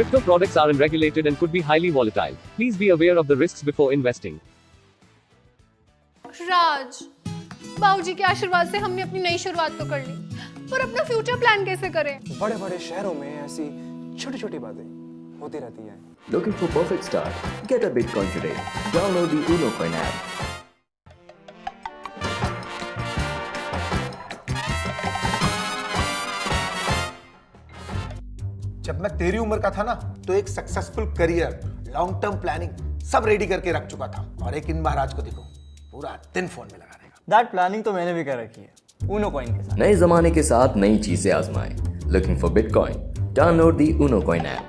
Crypto products are unregulated and could be highly volatile. Please be aware of the risks before investing. राज, बाबूजी के आशीर्वाद से हमने अपनी नई शुरुआत तो कर ली, पर अपना फ्यूचर प्लान कैसे करें? बड़े-बड़े शहरों में ऐसी छोटी-छोटी बातें होती रहती हैं। Looking for perfect start? Get a Bitcoin today. Download the Unocoin app. जब मैं तेरी उम्र का था ना, तो एक successful career, long term planning सब रेडी करके रख चुका था। और एक इन महाराज को देखो, पूरा दिन फोन में लगा रहेगा। दैट प्लानिंग तो मैंने भी कर रखी है, Unocoin के साथ। नए जमाने के साथ नई चीजें आजमाएं। Looking for Bitcoin? Download the Unocoin app.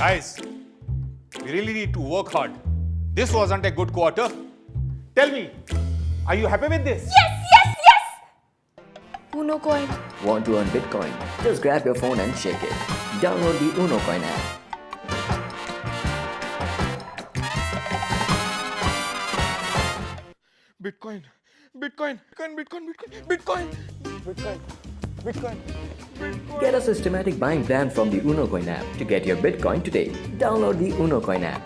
Guys, we really need to work hard. This wasn't a good quarter. Tell me, are you happy with this? Unocoin. Want to earn Bitcoin? Just grab your phone and shake it. Download the Unocoin app. Bitcoin, Bitcoin, Bitcoin, Bitcoin, Bitcoin, Bitcoin, Bitcoin, Bitcoin. Get a systematic buying plan from the Unocoin app to get your Bitcoin today. Download the Unocoin app.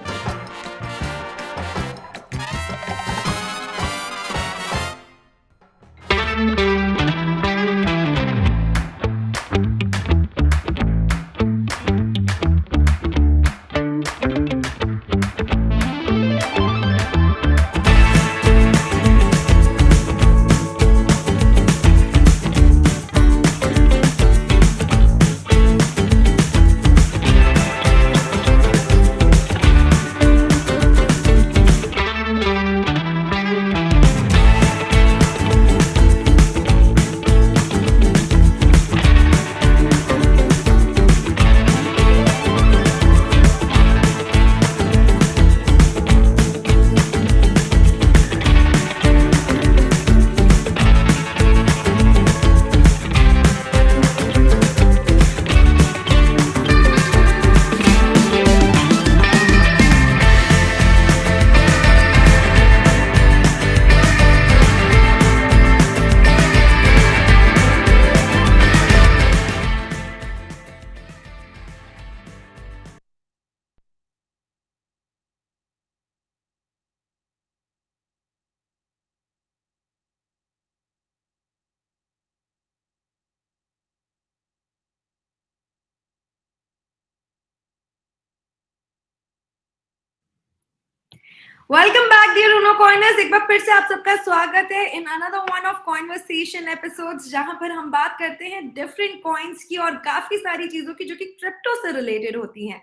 Welcome back dear Unocoiners, एक बार फिर से आप सबका स्वागत है in another one of conversation episodes, जहां पर हम बात करते हैं डिफरेंट कॉइन्स की और काफी सारी चीजों की जो कि क्रिप्टो से रिलेटेड होती हैं।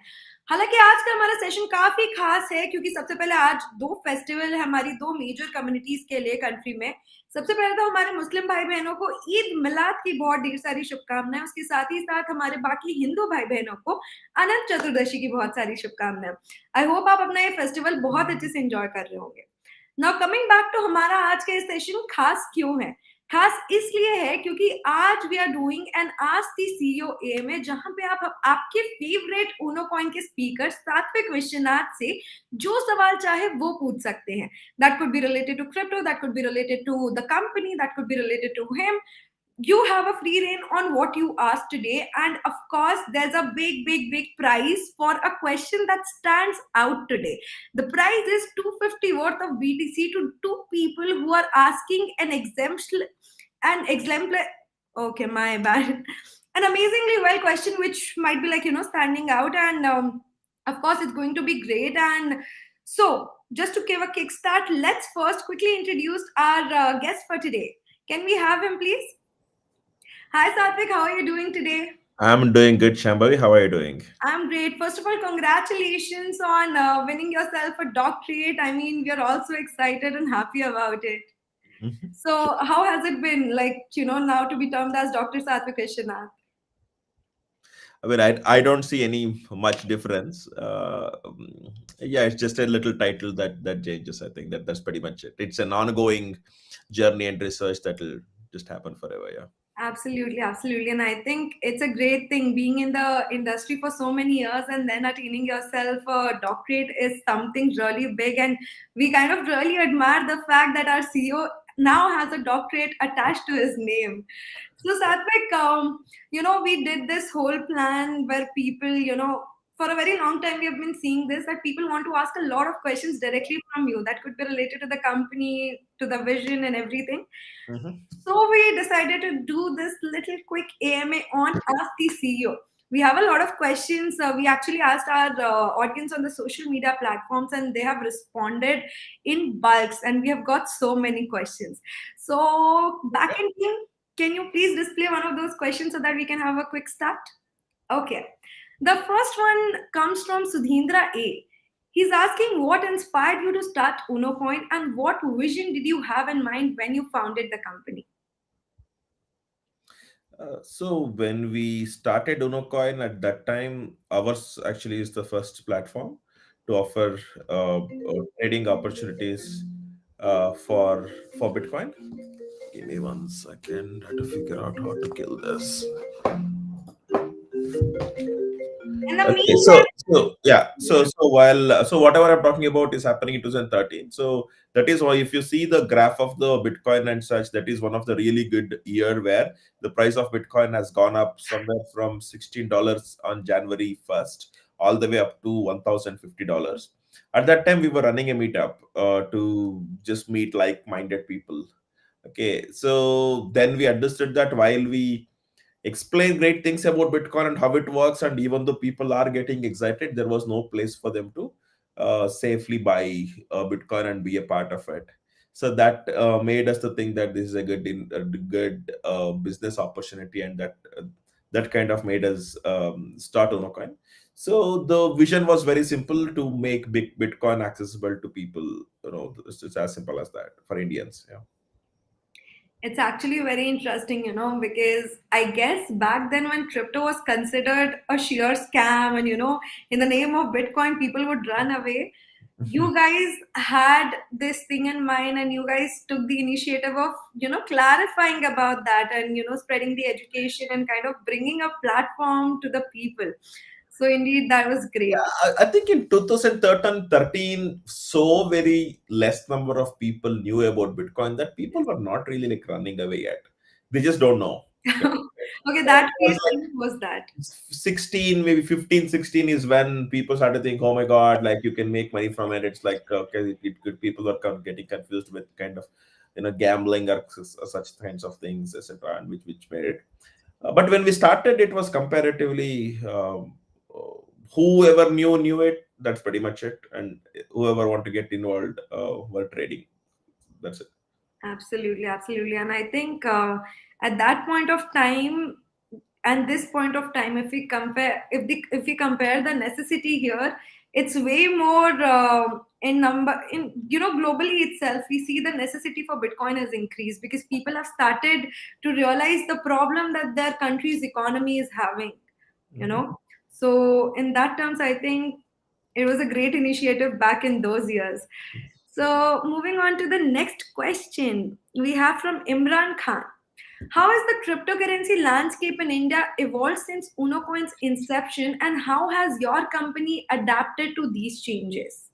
हालांकि आज का हमारा सेशन काफी खास है क्योंकि सबसे पहले आज दो फेस्टिवल है हमारी दो मेजर कम्युनिटीज के लिए कंट्री में। सबसे पहले तो हमारे मुस्लिम भाई बहनों को ईद मिलाद की बहुत ढेर सारी शुभकामनाएं, उसके साथ ही साथ हमारे बाकी हिंदू भाई बहनों को अनंत चतुर्दशी की बहुत सारी शुभकामनाएं। आई होप आप अपना ये फेस्टिवल बहुत अच्छे से एंजॉय कर रहे होंगे। नाउ कमिंग बैक टू हमारा आज का ये सेशन खास क्यों है? खास इसलिए है क्योंकि आज we are doing an ask the CEO AMA, जहां पे आप आपके फेवरेट Unocoin के स्पीकर सात्विक विश्वनाथ से जो सवाल चाहे वो पूछ सकते हैं। That could be related to crypto, that could be related to the company, that could be related to him. You have a free reign on what you ask today, and of course there's a big prize for a question that stands out today. The prize is 250 worth of BTC to two people who are asking an exemplar, okay, my bad, an amazingly well question which might be like, standing out, and of course it's going to be great. And So, just to give a kickstart, let's first quickly introduce our guest for today. Can we have him, please? Hi, Sathvik. How are you doing today? I'm doing good, Shambhavi. How are you doing? I'm great. First of all, congratulations on winning yourself a doctorate. I mean, we are all so excited and happy about it. Mhm. So, how has it been, like, now to be termed as Dr. Sathvik Vishwanath? I mean, I don't see any much difference. Yeah, it's just a little title that changes. I think that's pretty much it. It's an ongoing journey and research that will just happen forever. Yeah. Absolutely, absolutely. And I think it's a great thing being in the industry for so many years and then attaining yourself a doctorate is something really big. And we kind of really admire the fact that our CEO now has a doctorate attached to his name. So, Satvik, we did this whole plan where people, for a very long time, we have been seeing this that people want to ask a lot of questions directly from you that could be related to the company, to the vision, and everything. Mhm. So we decided to do this little quick AMA on Ask the CEO. We have a lot of questions. We actually asked our audience on the social media platforms, and they have responded in bulks, and we have got so many questions. So, back in team, can you please display one of those questions so that we can have a quick start? Okay. The first one comes from Sudhindra A. He's asking what inspired you to start Unocoin and what vision did you have in mind when you founded the company? So when we started Unocoin at that time, ours actually is the first platform to offer trading opportunities for Bitcoin. Give me 1 second. I have to figure out how to kill this. In the Okay, meantime, so yeah, so whatever I'm talking about is happening in 2013. So that is why if you see the graph of the Bitcoin and such, that is one of the really good year where the price of Bitcoin has gone up somewhere from $16 on January 1st all the way up to $1,050. At that time, we were running a meetup to just meet like-minded people. Okay, so then we understood that while we explain great things about Bitcoin and how it works, and even though people are getting excited, there was no place for them to safely buy Bitcoin and be a part of it. So that made us to think that this is a good business opportunity, and that kind of made us start Unocoin. So the vision was very simple to make big Bitcoin accessible to people. It's as simple as that for Indians. Yeah. it's actually very interesting, because I guess back then when crypto was considered a sheer scam and, in the name of Bitcoin, people would run away. You guys had this thing in mind and you guys took the initiative of, clarifying about that and, spreading the education and kind of bringing a platform to the people. So, indeed, that was great. Yeah, I think in 2013, so very less number of people knew about Bitcoin that people were not really like running away yet. They just don't know. Okay, So it that was phase like was that. 16, maybe 15, 16 is when people started to think, oh my God, like you can make money from it. It's like, okay, people were getting confused with kind of, gambling or such kinds of things, etc. And which made it. But when we started, it was comparatively whoever knew it. That's pretty much it, and whoever want to get involved were trading. That's it. Absolutely, absolutely. And I think at that point of time and this point of time, if we compare the necessity here, it's way more in number in globally itself. We see the necessity for Bitcoin has increased because people have started to realize the problem that their country's economy is having. You Mhm. know, so in that terms, I think it was a great initiative back in those years. So, moving on to the next question, we have from Imran Khan. How has the cryptocurrency landscape in India evolved since Unocoin's inception, and how has your company adapted to these changes?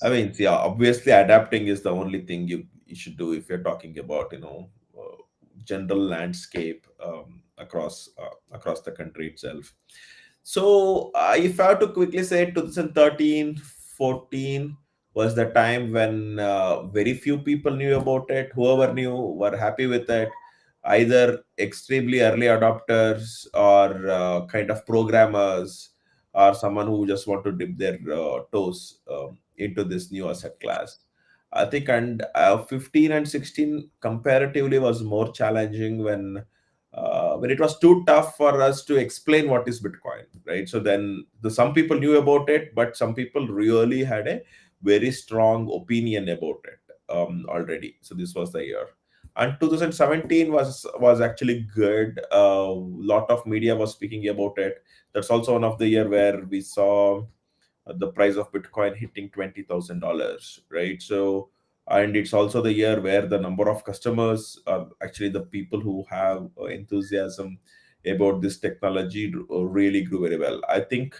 I mean, yeah, obviously adapting is the only thing you should do if you're talking about, general landscape across the country itself. So, if I have to quickly say 2013, 14 was the time when very few people knew about it. Whoever knew were happy with it, either extremely early adopters or kind of programmers or someone who just want to dip their toes into this new asset class. I think, and 15 and 16 comparatively was more challenging when it was too tough for us to explain what is Bitcoin, right? So then some people knew about it, but some people really had a very strong opinion about it already. So this was the year. And 2017 was actually good. A lot of media was speaking about it. That's also one of the year where we saw the price of Bitcoin hitting $20,000, right? So, and it's also the year where the number of customers, actually the people who have enthusiasm about this technology, really grew very well. I think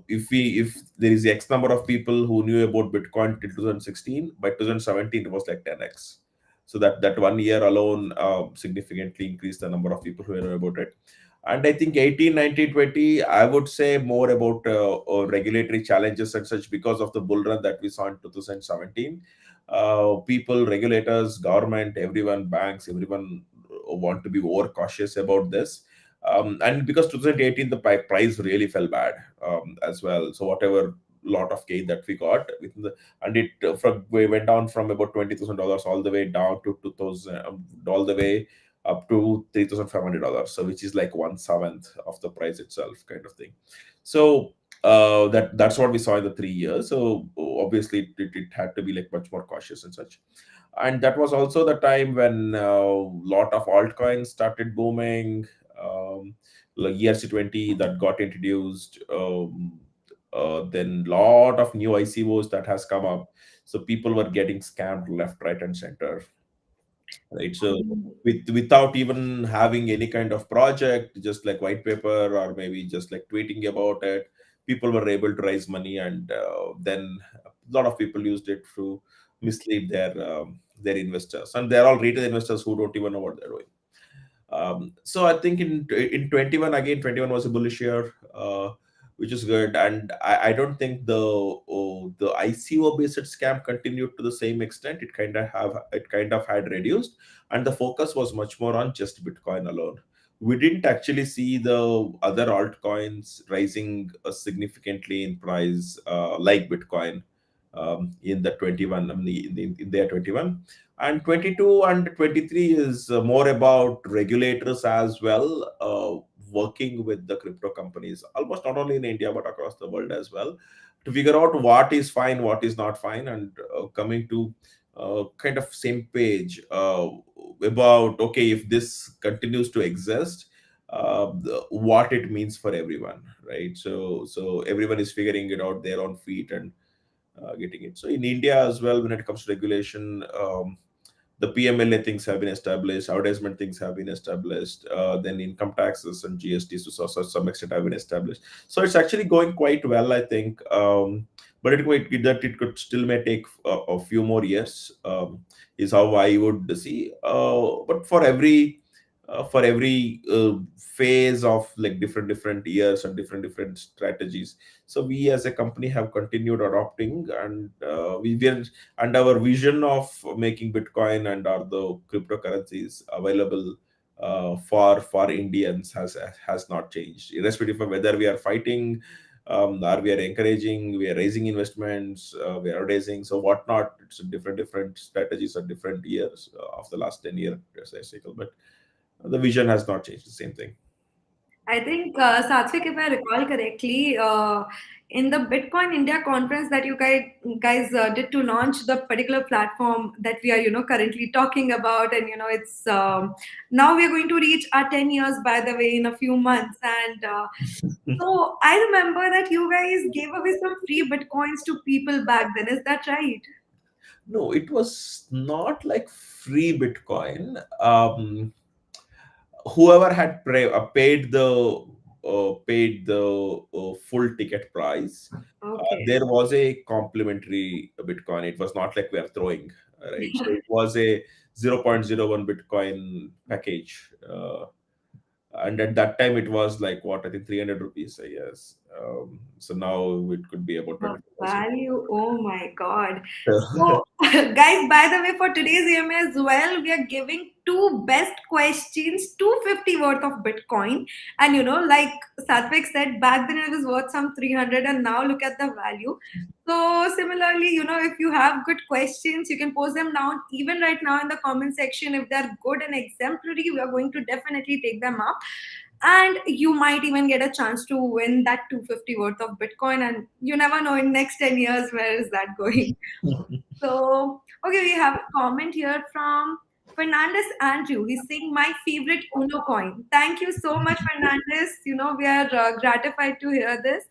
if there is X number of people who knew about Bitcoin till 2016, by 2017 it was like 10x. So that one year alone significantly increased the number of people who knew about it. And I think 18, 19, 20, I would say more about regulatory challenges and such because of the bull run that we saw in 2017. People, regulators, government, everyone, banks, everyone want to be more cautious about this. And because 2018 the price really fell bad as well. So whatever lot of gain that we got within and it we went down from about $20,000 all the way down to 2,000, all the way up to $3,500. So which is like 1/7 of the price itself, kind of thing. So that's what we saw in the 3 years. So obviously it had to be like much more cautious and such. And that was also the time when a lot of altcoins started booming. Like ERC20 that got introduced, then lot of new ICOs that has come up. So people were getting scammed left, right, and center, right? So without even having any kind of project, just like white paper or maybe just like tweeting about it, people were able to raise money, and then a lot of people used it to mislead their investors, and they're all retail investors who don't even know what they're doing. So I think in 21, again 21 was a bullish year, which is good. And I don't think the ICO based scam continued to the same extent. It kind of had reduced, and the focus was much more on just Bitcoin alone. We didn't actually see the other altcoins rising significantly in price like Bitcoin in the 21, I mean, in their 21. And 22 and 23 is more about regulators as well, working with the crypto companies, almost not only in India but across the world as well, to figure out what is fine, what is not fine, and coming to kind of same page about, okay, if this continues to exist, what it means for everyone, right? So everyone is figuring it out their own feet and getting it. So in India as well, when it comes to regulation, the PMLA things have been established, advertisement things have been established, then income taxes and GSTs to some extent have been established. So it's actually going quite well, I think. But it could still may take a few more years, is how I would see. But for every phase of like different years and different strategies, so we as a company have continued adopting, and we will, and our vision of making Bitcoin and the cryptocurrencies available for Indians has not changed, irrespective of whether we are fighting, or we are encouraging, we are raising investments, we are raising, so whatnot. It's different strategies at different years of the last 10-year cycle, but the vision has not changed. The same thing. I think, Sathvik, if I recall correctly, in the Bitcoin India conference that you guys did to launch the particular platform that we are, currently talking about, and it's now we are going to reach our 10 years, by the way, in a few months, and so I remember that you guys gave away some free Bitcoins to people back then. Is that right? No, it was not like free Bitcoin. Whoever had paid the full ticket price, Okay. there was a complimentary Bitcoin. It was not like we are throwing, right? So it was a 0.01 Bitcoin package. And at that time it was like what, I think 300 rupees, I guess. So now it could be about The 25,000. value, oh my God. So, guys, by the way, for today's EMA as well, we are giving two best questions, 250 worth of Bitcoin. And like Satvik said, back then it was worth some 300, and now look at the value. So, similarly, if you have good questions, you can post them down even right now in the comment section. If they're good and exemplary, we are going to definitely take them up, and you might even get a chance to win that 250 worth of Bitcoin. And you never know, in next 10 years where is that going. So okay, we have a comment here from Fernandez Andrew. He's saying my favorite Unocoin. Thank you so much, Fernandez. We are gratified to hear this.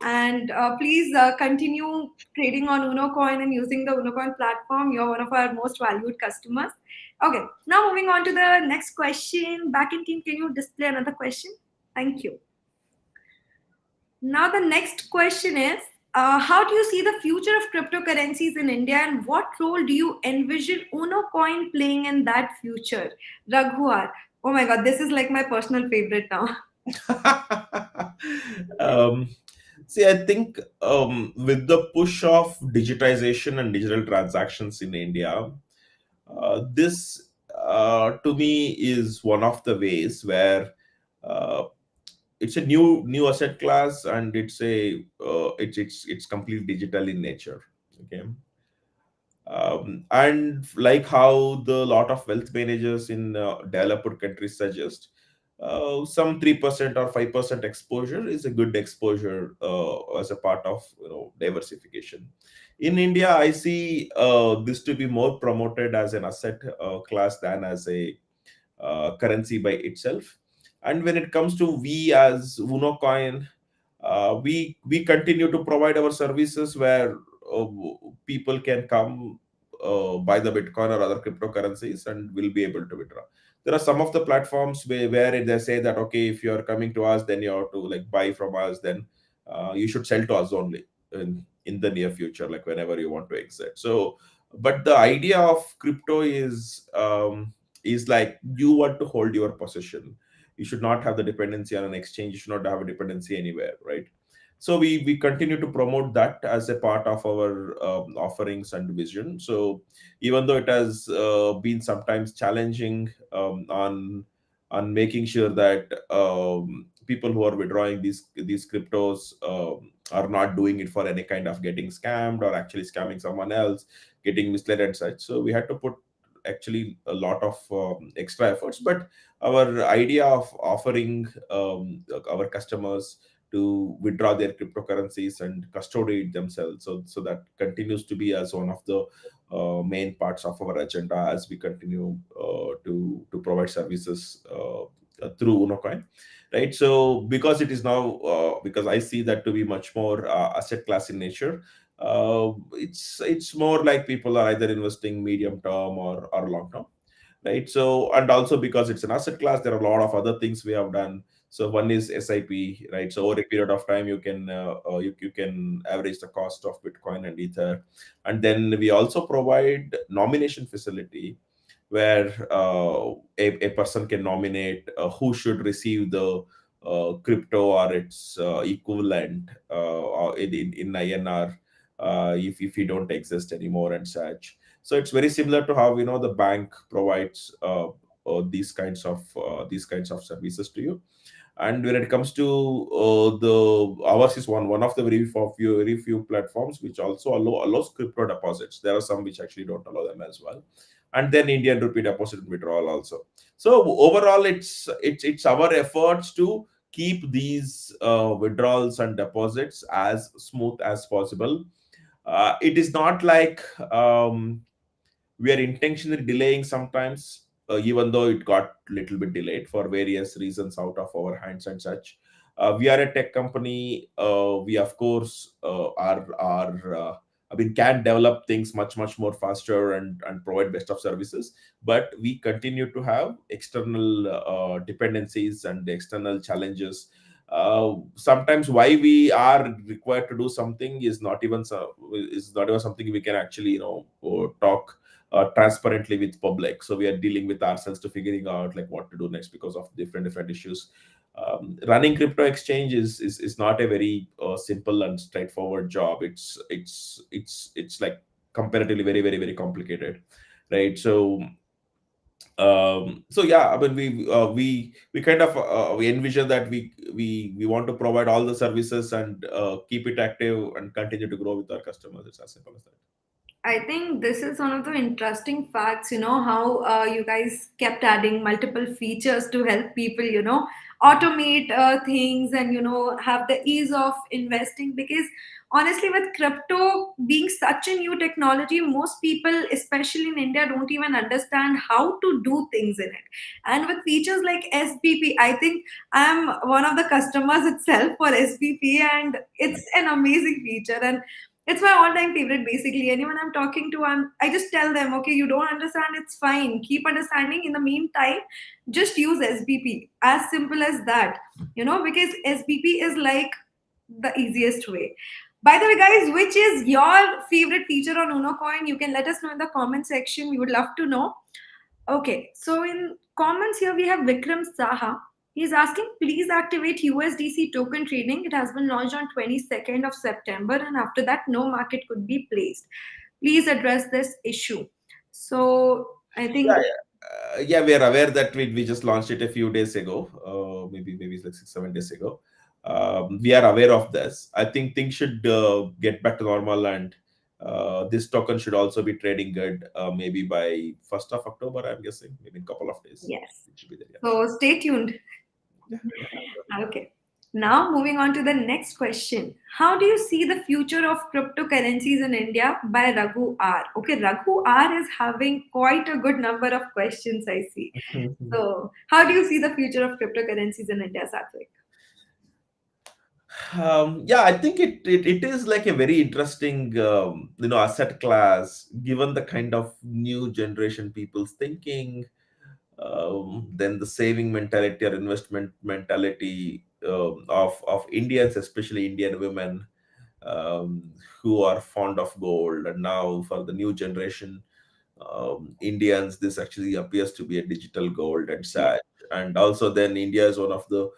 And please continue trading on Unocoin and using the Unocoin platform. You're one of our most valued customers. Okay, now moving on to the next question. Back in team, can you display another question? Thank you. Now, the next question is how do you see the future of cryptocurrencies in India, and what role do you envision Unocoin playing in that future? Raghuar. Oh my God, this is like my personal favorite now. um, See, I think with the push of digitization and digital transactions in India, this to me is one of the ways where uh, it's a new asset class, and it's completely digital in nature. Okay. And like how the lot of wealth managers in developed countries suggest, some 3% or 5% exposure is a good exposure as a part of diversification. In India, I see this to be more promoted as an asset class than as a currency by itself. And when it comes to we as Unocoin, we continue to provide our services where uh, people can come buy the Bitcoin or other cryptocurrencies and will be able to withdraw. There are some of the platforms where they say that, okay, if you are coming to us, then you have to like buy from us, then you should sell to us only in the near future, like whenever you want to exit. So, but the idea of crypto is like you want to hold your position. You should not have the dependency on an exchange. You should not have a dependency anywhere, right? So we continue to promote that as a part of our offerings and vision. So even though it has been sometimes challenging on making sure that people who are withdrawing these cryptos are not doing it for any kind of getting scammed or actually scamming someone else, getting misled and such. So we had to put actually a lot of extra efforts. But our idea of offering our customers to withdraw their cryptocurrencies and custody it themselves, so that continues to be as one of the main parts of our agenda as we continue to provide services through Unocoin, right? So because it is now because I see that to be much more asset class in nature, it's more like people are either investing medium term or long term, right? So, and also because it's an asset class, there are a lot of other things we have done. So one is SIP, right? So over a period of time, you can average the cost of Bitcoin and Ether, and then we also provide nomination facility where a person can nominate who should receive the crypto or its equivalent or in INR if you don't exist anymore and such. So it's very similar to how the bank provides these kinds of services to you. And when it comes to the ours is one of the very few platforms which also allows crypto deposits. There are some which actually don't allow them as well, and then Indian rupee deposit and withdrawal also. So overall, it's our efforts to keep these withdrawals and deposits as smooth as possible. It is not like we are intentionally delaying sometimes, even though it got little bit delayed for various reasons out of our hands and such. We are a tech company. We of course are I mean, can develop things much more faster and provide best of services, but we continue to have external dependencies and external challenges. Sometimes why we are required to do something is not even something we can actually talk transparently with public. So we are dealing with ourselves to figuring out like what to do next because of different issues. Running crypto exchange is not a very simple and straightforward job. It's like comparatively very very very complicated, right? So yeah, I mean we kind of we envision that we want to provide all the services and keep it active and continue to grow with our customers. It's as simple as that. I think this is one of the interesting facts, how you guys kept adding multiple features to help people, automate things and, have the ease of investing. Because honestly, with crypto being such a new technology, most people, especially in India, don't even understand how to do things in it. And with features like SBP, I think I'm one of the customers itself for SBP, and it's an amazing feature. And it's my all-time favorite. Basically, anyone I'm talking to, I just tell them, okay, you don't understand, it's fine, keep understanding. In the meantime, just use SBP, as simple as that. Because SBP is like the easiest way. By the way, guys, which is your favorite feature on Unocoin? You can let us know in the comment section. We would love to know. Okay, so in comments here we have Vikram Saha. He's asking, please activate USDC token trading. It has been launched on 22nd of September, and after that, no market could be placed. Please address this issue. So I think, Yeah, yeah, we are aware that we just launched it a few days ago, maybe it's like 6 7 days ago. We are aware of this. I think things should get back to normal, and this token should also be trading good, maybe by 1st of October, I'm guessing, maybe in a couple of days. yes. It should be there. Yeah. So stay tuned. Okay. Now, moving on to the next question. How do you see the future of cryptocurrencies in India by Raghu R? Okay, Raghu R is having quite a good number of questions, I see. So, how do you see the future of cryptocurrencies in India, Sathvik? Yeah, I think it is like a very interesting asset class, given the kind of new generation people's thinking, then the saving mentality or investment mentality of Indians, especially Indian women, who are fond of gold. And now for the new generation Indians, this actually appears to be a digital gold and such. And also, then India is one of the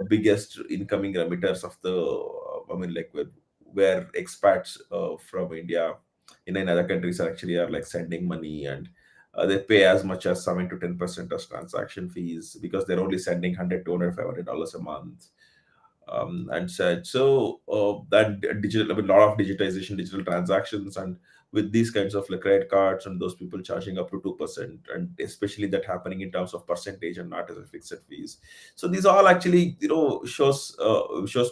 biggest incoming remitters of the, I mean, like where expats from India in other countries actually are like sending money, and they pay as much as 7 to 10% as transaction fees because they're only sending 100 200 $500 a month, and such. So that digital, I mean, a lot of digitization, digital transactions, and with these kinds of like credit cards and those people charging up to 2%, and especially that happening in terms of percentage and not as a fixed fees. So these all actually, shows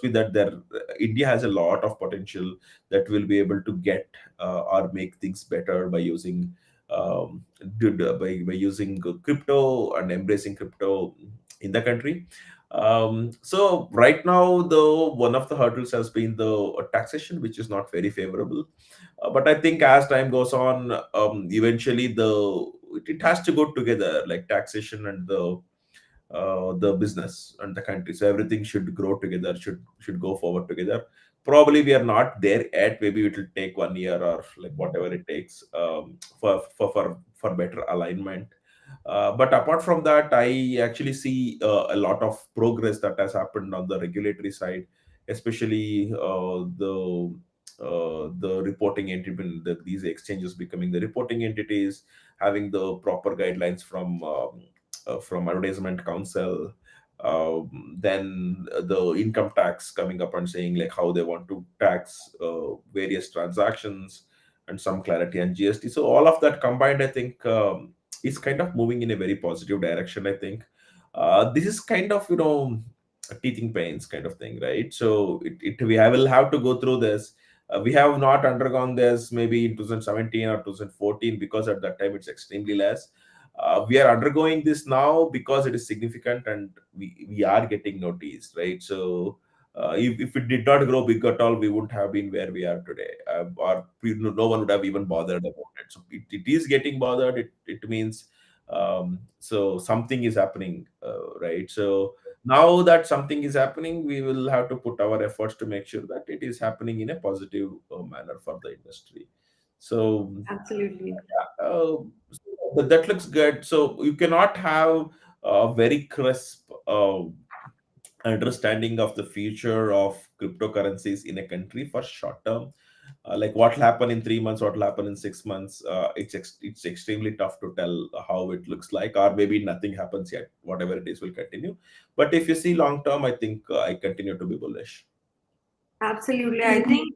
me that there India has a lot of potential that will be able to get or make things better by using by using crypto and embracing crypto in the country. So right now, though, one of the hurdles has been the taxation, which is not very favorable. But I think as time goes on, eventually it has to go together, like taxation and the business and the country. So everything should grow together, should go forward together. Probably we are not there yet. Maybe it will take 1 year or like whatever it takes, for better alignment. But apart from that, I actually see a lot of progress that has happened on the regulatory side, especially the reporting entity, these exchanges becoming the reporting entities, having the proper guidelines from advertisement council, then the income tax coming up and saying like how they want to tax various transactions, and some clarity on GST. So all of that combined, I think, is kind of moving in a very positive direction. I think this is kind of, teething pains kind of thing, right? So we will have to go through this. We have not undergone this maybe in 2017 or 2014 because at that time it's extremely less. We are undergoing this now because it is significant, and we are getting noticed, right? So if it did not grow big at all, we wouldn't have been where we are today, or no one would have even bothered about it. So it is getting bothered. It means, so something is happening, right? So now that something is happening, we will have to put our efforts to make sure that it is happening in a positive manner for the industry. So Absolutely. that looks good. So you cannot have a very crisp understanding of the future of cryptocurrencies in a country for short term. Like what will happen in 3 months, what will happen in 6 months, it's extremely tough to tell how it looks like, or maybe nothing happens yet. Whatever it is will continue. But if you see long term, I think I continue to be bullish. Absolutely. I think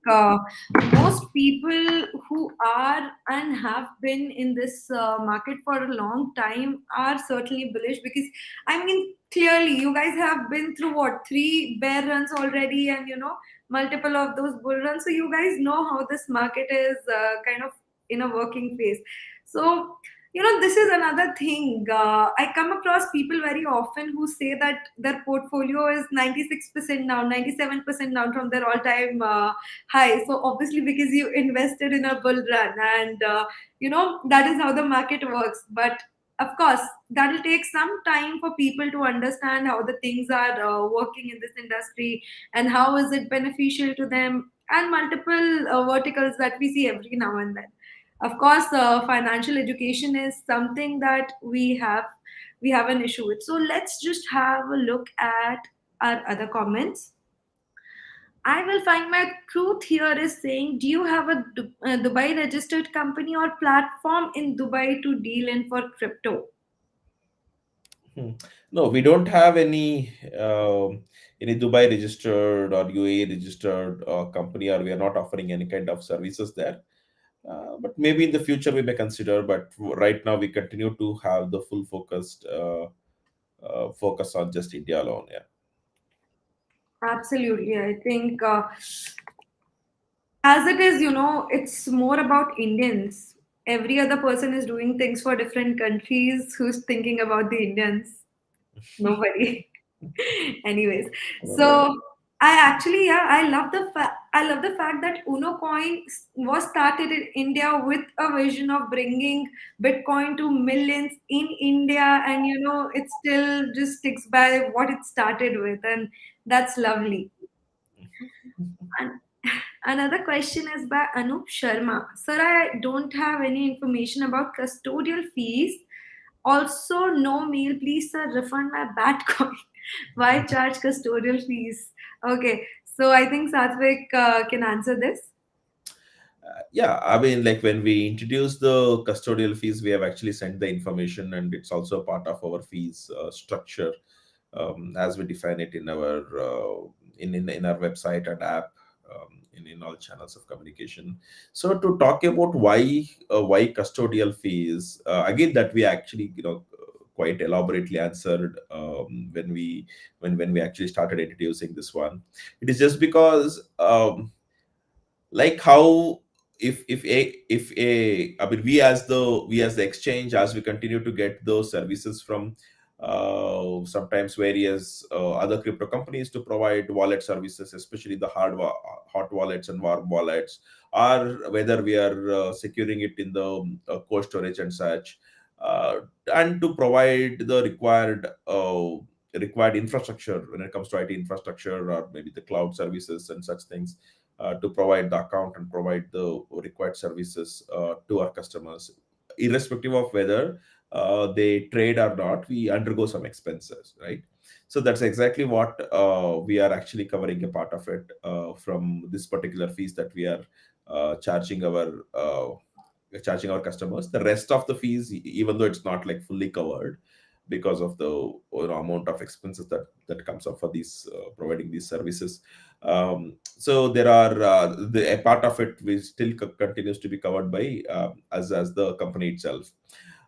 most people who are and have been in this market for a long time are certainly bullish because, I mean, clearly you guys have been through what, three bear runs already, and multiple of those bull runs. So you guys know how this market is kind of in a working phase. So this is another thing. I come across people very often who say that their portfolio is 96% down, 97% down from their all-time high. So obviously, because you invested in a bull run, and that is how the market works. But of course, that will take some time for people to understand how the things are working in this industry and how is it beneficial to them, and multiple verticals that we see every now and then. Of course, financial education is something that we have an issue with. So let's just have a look at our other comments. I will find my truth here is saying, do you have a Dubai registered company or platform in Dubai to deal in for crypto? Hmm. No, we don't have any Dubai registered or UAE registered company, or we are not offering any kind of services there. But maybe in the future we may consider. But right now we continue to have the full focus on just India alone. Yeah. Absolutely. I think as it is, it's more about Indians. Every other person is doing things for different countries. Who's thinking about the Indians? Nobody. Anyways, so I actually, yeah, I love the fact that Unocoin was started in India with a vision of bringing Bitcoin to millions in India, and it still just sticks by what it started with, and that's lovely. And another question is by Anup Sharma. Sir, I don't have any information about custodial fees. Also, no mail. Please, sir, refund my bad coin. Why charge custodial fees? Okay, so I think Sathvik can answer this. Yeah, I mean, like when we introduce the custodial fees, we have actually sent the information, and it's also part of our fees structure, as we define it in our in our website and app, in all channels of communication. So to talk about why custodial fees, again, that we actually quite elaborately answered when we actually started introducing this one. It is just because like how if a I mean, we as the exchange, as we continue to get those services from sometimes various other crypto companies to provide wallet services, especially the hot wallets and warm wallets, or whether we are securing it in the cold storage and such, uh, and to provide the required infrastructure when it comes to IT infrastructure, or maybe the cloud services and such things, to provide the account and provide the required services to our customers, irrespective of whether they trade or not. We undergo some expenses, right? So that's exactly what we are actually covering a part of it from this particular fees that we are charging our customers. The rest of the fees, even though it's not like fully covered because of the amount of expenses that comes up for these providing these services. So there are a part of it which still continues to be covered by as the company itself.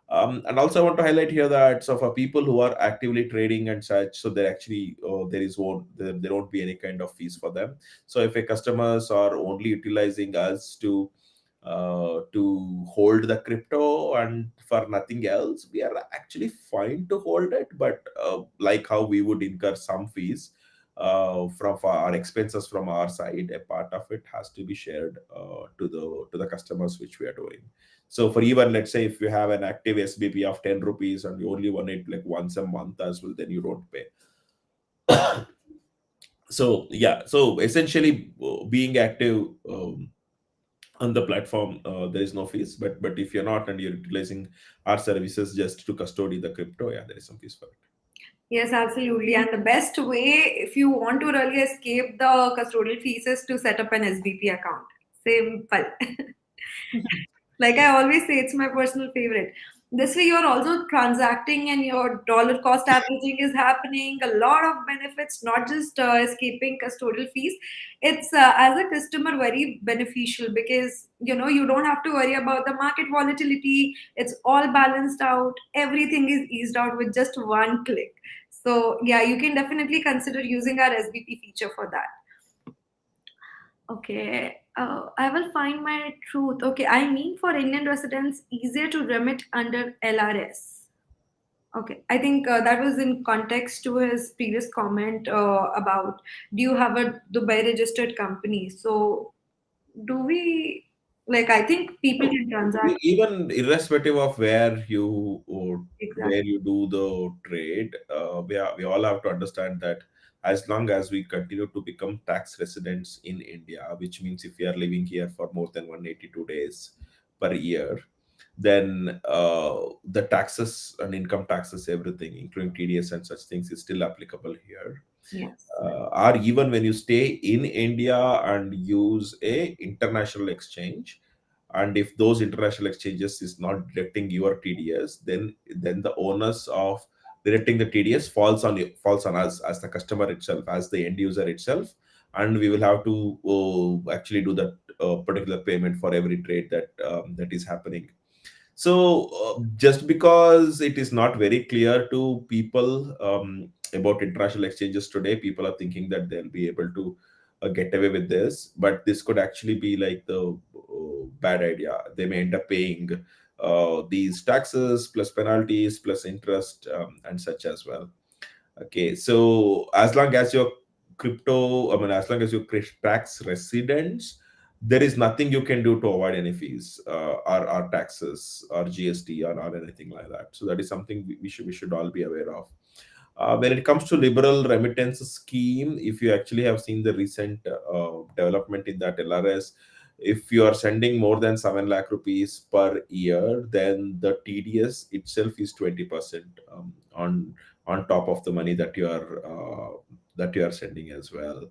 And also I want to highlight here that, so for people who are actively trading and such, so they actually there won't be any kind of fees for them. So if a customers are only utilizing us to hold the crypto and for nothing else, we are actually fine to hold it. But like how we would incur some fees from for our expenses from our side, a part of it has to be shared to the customers which we are doing. So for even, let's say, if you have an active SBP of 10 rupees and you only want it like once a month as well, then you don't pay. So yeah, so essentially being active on the platform, there is no fees. But if you're not and you're utilizing our services just to custody the crypto, yeah, there is some fees for it. Yes, absolutely. And the best way, if you want to really escape the custodial fees, is to set up an SBP account. Simple. Like I always say, it's my personal favorite. This way, you're also transacting and your dollar cost averaging is happening. A lot of benefits, not just escaping custodial fees. It's as a customer very beneficial because you don't have to worry about the market volatility. It's all balanced out. Everything is eased out with just one click. So yeah, you can definitely consider using our SBP feature for that. Okay, I will find my truth. Okay, I mean for Indian residents, easier to remit under LRS. Okay, I think that was in context to his previous comment about do you have a Dubai registered company? So, do we like? I think people No, can transact even irrespective of where exactly. you do the trade, we all have to understand that as long as we continue to become tax residents in India, which means if we are living here for more than 182 days per year, then the taxes and income taxes, everything, including TDS and such things, is still applicable here. Yes. Or even when you stay in India and use a international exchange, and if those international exchanges is not deducting your TDS, then the onus of deducting the TDS falls on us as the customer itself, as the end user itself, and we will have to actually do that particular payment for every trade that is happening. So, just because it is not very clear to people about international exchanges today, people are thinking that they'll be able to get away with this, but this could actually be like the bad idea. They may end up paying these taxes plus penalties plus interest and such as well. Okay, so as long as you're as long as you're tax residents, there is nothing you can do to avoid any fees or taxes or GST or anything like that. So that is something we should all be aware of. When it comes to liberal remittance scheme, if you actually have seen the recent development in that LRS, if you are sending more than 7 lakh rupees per year, then the TDS itself is 20% on top of the money that you are sending as well.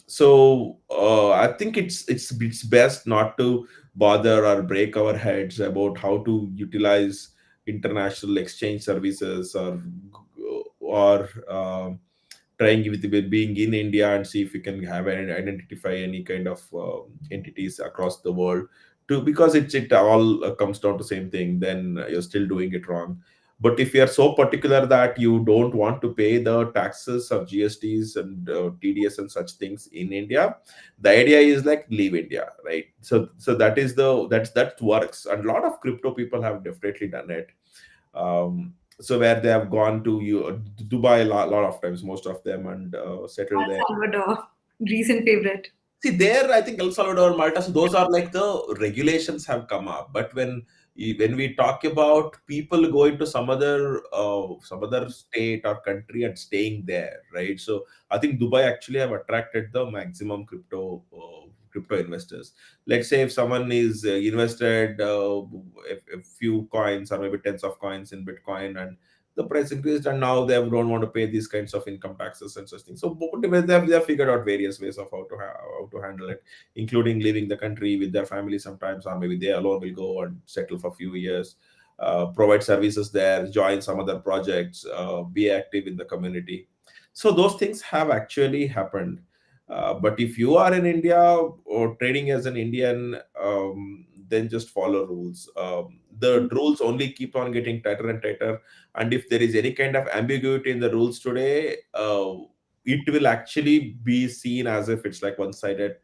So I think it's best not to bother or break our heads about how to utilize international exchange services, or trying with being in India and see if we can have and identify any kind of entities across the world. To because it all comes down to same thing. Then you're still doing it wrong. But if you are so particular that you don't want to pay the taxes of GSTs and TDS and such things in India, the idea is like leave India, right? So that works, and a lot of crypto people have definitely done it. So where they have gone to Dubai a lot of times, most of them, and settled El there. Salvador, recent favorite. See, there, I think El Salvador, Malta, so those are like the regulations have come up. But when we talk about people going to some other state or country and staying there, right? So I think Dubai actually have attracted the maximum crypto investors. Let's say if someone is invested a few coins or maybe tens of coins in Bitcoin, and the price increased, and now they don't want to pay these kinds of income taxes and such things. So they have figured out various ways of how to handle it, including leaving the country with their family sometimes, or maybe they alone will go and settle for a few years, provide services there, join some other projects, be active in the community. So those things have actually happened. But if you are in India or trading as an Indian, then just follow rules. The rules only keep on getting tighter and tighter, and if there is any kind of ambiguity in the rules today, it will actually be seen as if it's like one-sided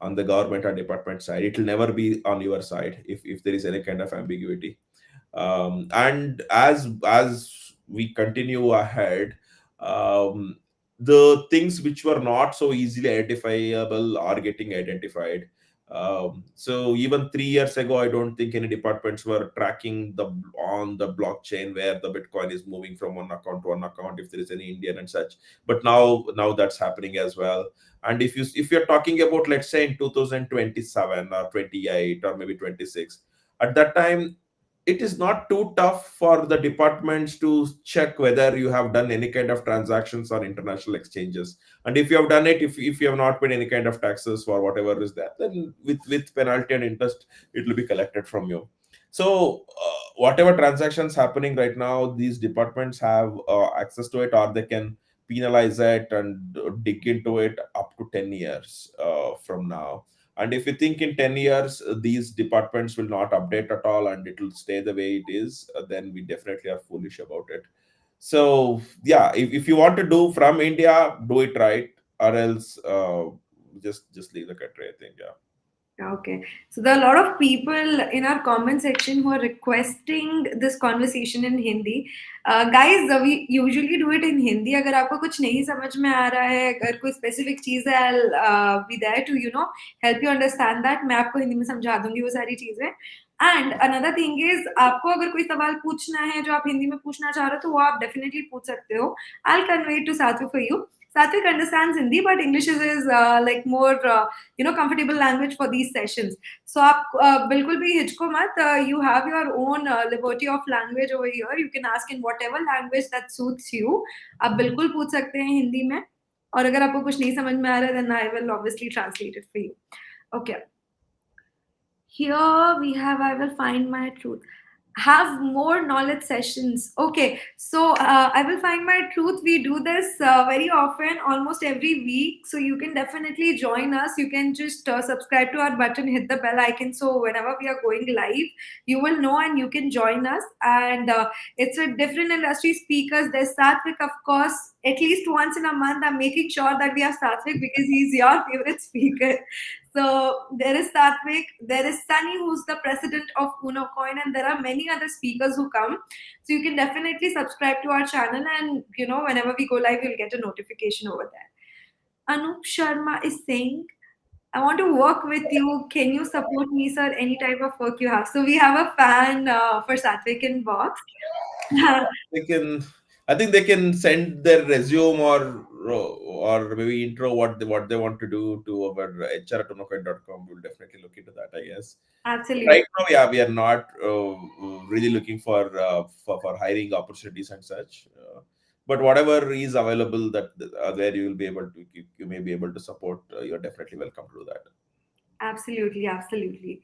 on the government or department side. It will never be on your side if there is any kind of ambiguity. And as we continue ahead, um, the things which were not so easily identifiable are getting identified. So even 3 years ago, I don't think any departments were tracking on the blockchain where the Bitcoin is moving from one account to one account, if there is any Indian and such. But now that's happening as well. And if you're talking about, let's say, in 2027 or 28 or maybe 26, at that time, it is not too tough for the departments to check whether you have done any kind of transactions on international exchanges. And if you have done it, if you have not paid any kind of taxes for whatever is there, then with penalty and interest, it will be collected from you. So whatever transactions happening right now, these departments have access to it, or they can penalize it and dig into it up to 10 years from now. And if you think in 10 years, these departments will not update at all and it will stay the way it is, then we definitely are foolish about it. So, yeah, if you want to do from India, do it right, or else just leave the country, I think. Yeah. Okay. So there are a lot of people in our comment section who are requesting this conversation in Hindi. Guys, we usually do it in Hindi. अगर आपको कुछ नहीं समझ में आ रहा है, अगर कोई specific चीज़ है, I'll be there to help you understand that. मैं आपको हिंदी में समझा दूंगी वो सारी चीज़ें. And another thing is, आपको अगर कोई सवाल पूछना है जो आप हिंदी में पूछना चाह रहे हो, तो वो आप definitely पूछ सकते हो. I'll convey it to Sathvik for you. Sathvik understands Hindi, but English is like more comfortable language for these sessions. So आप बिल्कुल भी हिचको मत. You have your own liberty of language over here. You can ask in whatever language that suits you. आप बिल्कुल पूछ सकते हैं हिंदी में. और अगर आपको कुछ नहीं समझ में आ रहा है, then I will obviously translate it for you. Okay. Here we have I will find my truth. Have more knowledge sessions. Okay, so I will find my truth. We do this very often, almost every week. So you can definitely join us. You can just subscribe to our button, hit the bell icon. So whenever we are going live, you will know and you can join us. And it's with different industry speakers. There's Sathvik, of course. At least once in a month, I'm making sure that we have Sathvik because he's your favorite speaker. So there is Sathvik, there is Sunny, who's the president of Unocoin, and there are many other speakers who come. So you can definitely subscribe to our channel, and whenever we go live, you'll get a notification over there. Anup Sharma is saying, I want to work with you. Can you support me, sir? Any type of work you have. So we have a fan for Sathvik in box. I think they can send their resume or maybe intro what they want to do to our hr@unocoin.com. We'll definitely look into that, I guess. Absolutely. Right now, yeah, we are not really looking for hiring opportunities and such. But whatever is available that where you will be able to, you may be able to support. You're definitely welcome to do that. Absolutely, absolutely.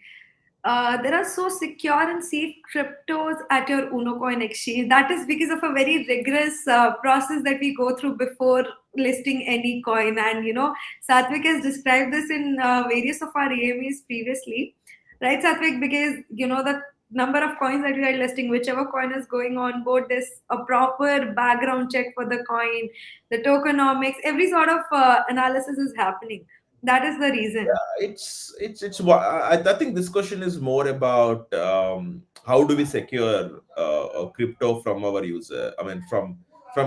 There are so secure and safe cryptos at your Unocoin exchange. That is because of a very rigorous process that we go through before listing any coin. And Sathvik has described this in various of our AMAs previously, right, Sathvik? Because the number of coins that we are listing, whichever coin is going on board, there's a proper background check for the coin, the tokenomics, every sort of analysis is happening. That is the reason. Yeah, I think this question is more about how do we secure a crypto from our user. I mean, from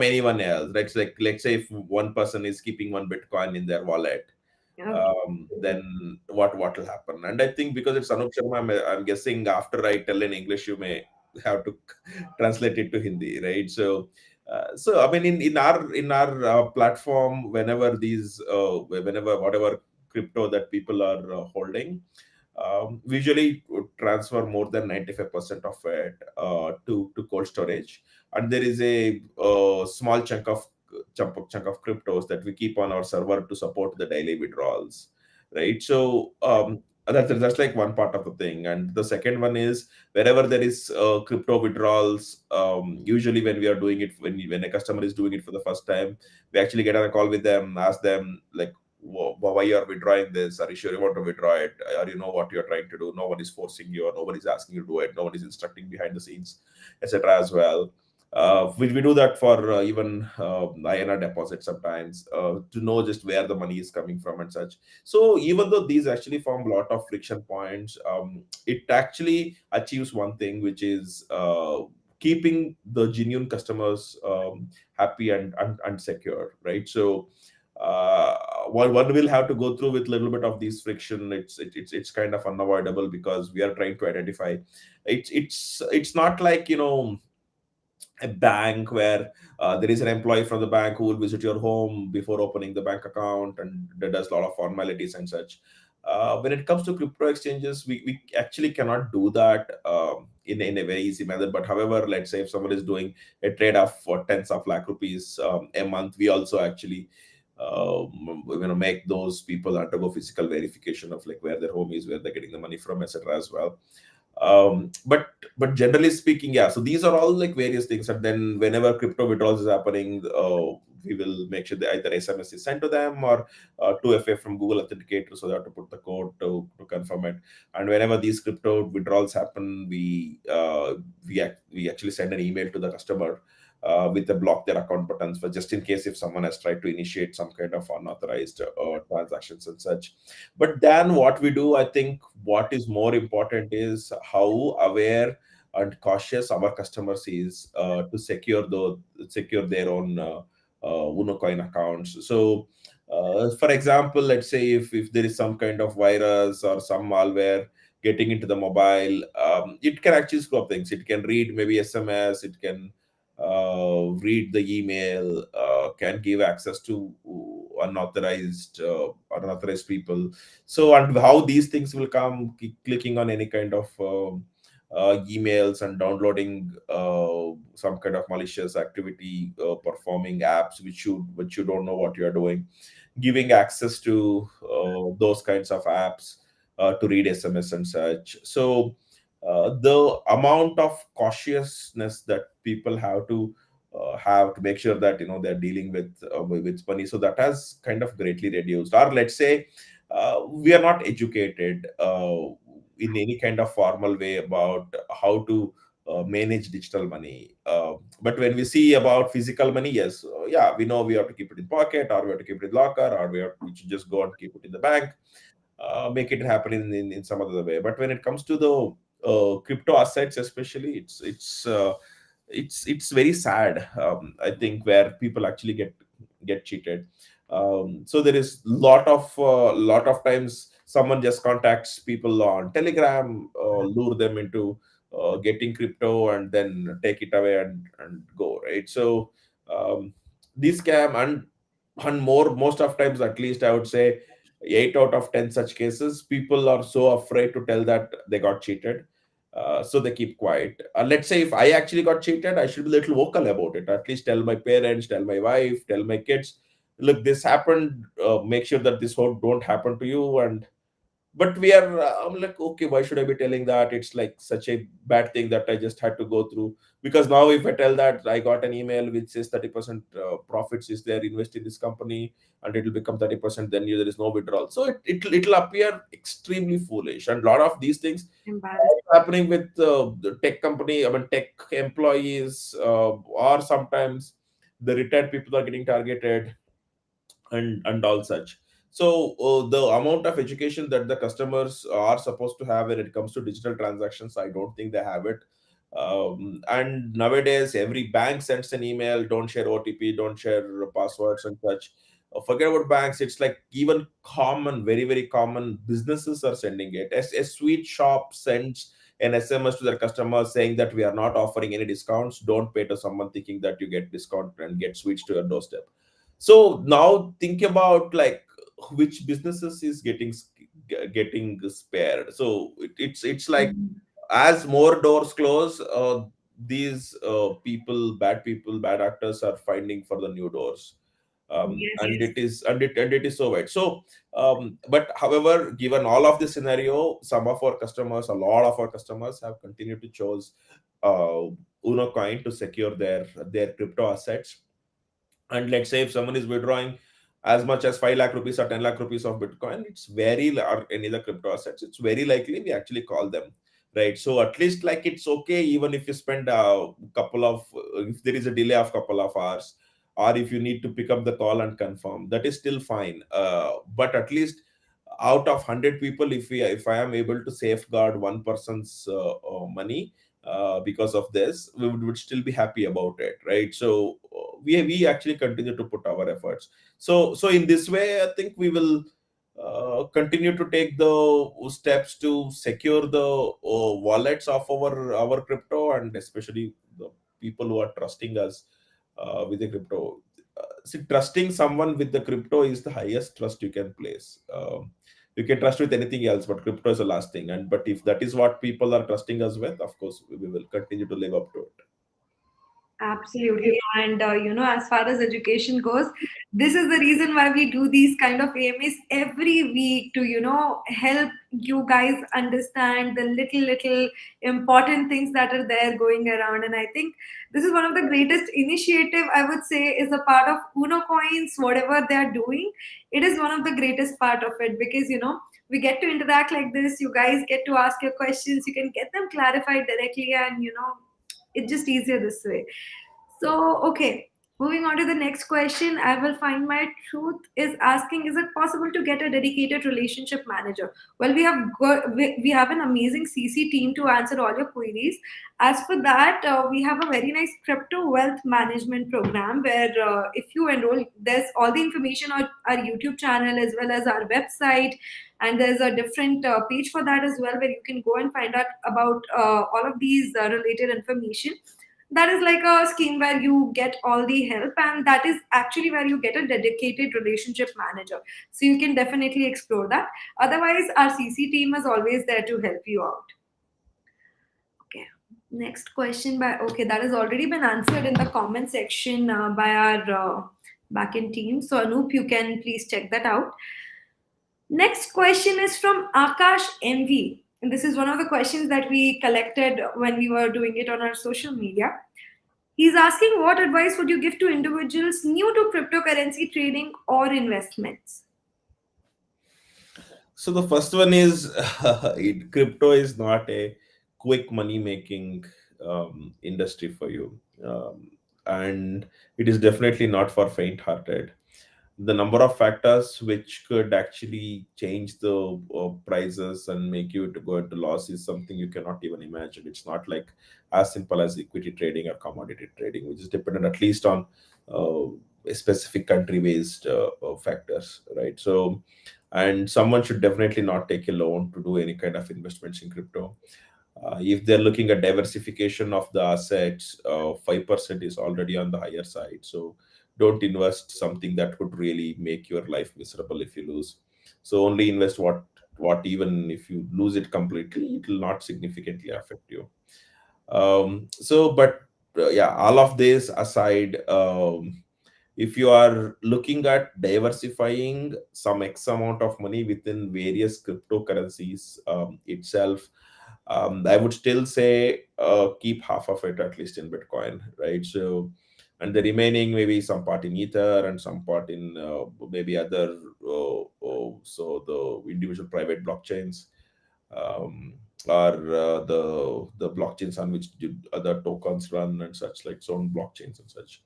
anyone else, right? So like, let's say if one person is keeping one Bitcoin in their wallet, then what will happen? And I think because it's Anup Sharma, I'm guessing after I tell in English, you may have to translate it to Hindi, right? So I mean, in our platform, whenever whatever crypto that people are holding, we usually transfer more than 95% of it to cold storage, and there is a small chunk of cryptos that we keep on our server to support the daily withdrawals, right? So that's like one part of the thing. And the second one is wherever there is crypto withdrawals, usually when we are doing it, when a customer is doing it for the first time, we actually get on a call with them, ask them like, why you are withdrawing this? Are you sure you want to withdraw it? Or you know what you're trying to do? No one is forcing you, or nobody is asking you to do it. No one is instructing behind the scenes, etc. as well. We do that for even INR deposits sometimes to know just where the money is coming from and such. So even though these actually form a lot of friction points, it actually achieves one thing, which is keeping the genuine customers happy and secure, right? So one will have to go through with a little bit of this friction. It's kind of unavoidable because we are trying to identify. It's not like a bank where there is an employee from the bank who will visit your home before opening the bank account and that does a lot of formalities and such. When it comes to crypto exchanges, we actually cannot do that in a very easy manner. But however, let's say if someone is doing a trade of for tens of lakh rupees a month, we also actually make those people undergo physical verification of like where their home is, where they're getting the money from, etc. as well. But generally speaking, yeah, so these are all like various things. And then whenever crypto withdrawals is happening, we will make sure that either SMS is sent to them or 2FA from Google Authenticator, so they have to put the code to confirm it. And whenever these crypto withdrawals happen, we actually send an email to the customer with the block their account buttons, for just in case if someone has tried to initiate some kind of unauthorized transactions and such. But then what we do, I think what is more important is how aware and cautious our customers is to secure their own Unocoin accounts. So for example, let's say if there is some kind of virus or some malware getting into the mobile, it can actually screw up things. It can read maybe SMS, it can read the email, can give access to unauthorized people. So, and how these things will come, clicking on any kind of emails and downloading some kind of malicious activity, performing apps which you don't know what you are doing, giving access to those kinds of apps to read SMS and such. So the amount of cautiousness that people have to make sure that they're dealing with money, so that has kind of greatly reduced. Or let's say we are not educated in any kind of formal way about how to manage digital money. But when we see about physical money, yes, yeah, we know we have to keep it in pocket, or we have to keep it in locker, or we should just go and keep it in the bank, make it happen in some other way. But when it comes to the crypto assets, especially, it's very sad. I think where people actually get cheated. So there is lot of times someone just contacts people on Telegram, lure them into getting crypto, and then take it away and go, right? So this scam, and most of times, at least I would say 8 out of 10 such cases, people are so afraid to tell that they got cheated, so they keep quiet. Let's say if I actually got cheated, I should be a little vocal about it. At least tell my parents, tell my wife, tell my kids, look, this happened, make sure that this won't don't happen to you. And but we are I'm like, okay, why should I be telling that? It's like such a bad thing that I just had to go through. Because now if I tell that I got an email which says 30% profits is there, invest in this company, and it will become 30%, then there is no withdrawal, so it'll appear extremely foolish. And a lot of these things Embarrassing. are happening with the tech company, I mean tech employees, or sometimes the retired people are getting targeted, and all such. So the amount of education that the customers are supposed to have when it comes to digital transactions, I don't think they have it. And nowadays every bank sends an email, don't share OTP, don't share passwords and such. Forget about banks, it's like even common, very very common businesses are sending it. As a sweet shop sends an SMS to their customers saying that we are not offering any discounts, don't pay to someone thinking that you get discount and get sweets to your doorstep. So now think about like which businesses is getting spared. So it's like Mhm. as more doors close, these people, bad actors are finding for the new doors. Yes, And yes. it is so wide. So but however, given all of this scenario, a lot of our customers have continued to choose uh, Unocoin to secure their crypto assets. And let's say if someone is withdrawing as much as 5 lakh rupees or 10 lakh rupees of Bitcoin, or any other crypto assets, it's very likely we actually call them, right? So at least like it's okay, even if you spend a couple of, if there is a delay of couple of hours, or if you need to pick up the call and confirm, that is still fine. But at least out of 100 people, if I am able to safeguard one person's money because of this, we would still be happy about it, right? So we actually continue to put our efforts. So in this way, I think we will continue to take the steps to secure the wallets of our crypto, and especially the people who are trusting us with the crypto. See, trusting someone with the crypto is the highest trust you can place. You can trust with anything else, but crypto is the last thing. And but if that is what people are trusting us with, of course we will continue to live up to it. Absolutely. And, as far as education goes, this is the reason why we do these kind of AMAs every week to, help you guys understand the little important things that are there going around. And I think this is one of the greatest initiative, I would say, is a part of Unocoins, whatever they are doing. It is one of the greatest part of it because, we get to interact like this. You guys get to ask your questions. You can get them clarified directly and, it's just easier this way. So, okay, moving on to the next question. I will find my truth is asking, is it possible to get a dedicated relationship manager? Well, we have an amazing CC team to answer all your queries. As for that, we have a very nice crypto wealth management program where if you enroll, there's all the information on our YouTube channel as well as our website. And there's a different page for that as well, where you can go and find out about all of these related information. That is like a scheme where you get all the help, and that is actually where you get a dedicated relationship manager, so you can definitely explore that. Otherwise, our CC team is always there to help you out. Okay, next question by, okay, that has already been answered in the comment section by our backend team. So Anoop, you can please check that out. Next question is from Akash MV. And this is one of the questions that we collected when we were doing it on our social media. He's asking, what advice would you give to individuals new to cryptocurrency trading or investments? So the first one is crypto is not a quick money making industry for you, and it is definitely not for faint hearted. The number of factors which could actually change the prices and make you to go into loss is something you cannot even imagine. It's not like as simple as equity trading or commodity trading, which is dependent at least on a specific country based factors, right? So, and someone should definitely not take a loan to do any kind of investments in crypto. If they're looking at diversification of the assets, 5% is already on the higher side. So don't invest something that would really make your life miserable if you lose. So only invest what even if you lose it completely, it will not significantly affect you. But yeah, all of this aside, if you are looking at diversifying some X amount of money within various cryptocurrencies itself, I would still say keep half of it at least in Bitcoin, right? So, and the remaining maybe some part in Ether and some part in maybe other, so the individual private blockchains, or the blockchains on which other tokens run and such, like its own blockchains and such.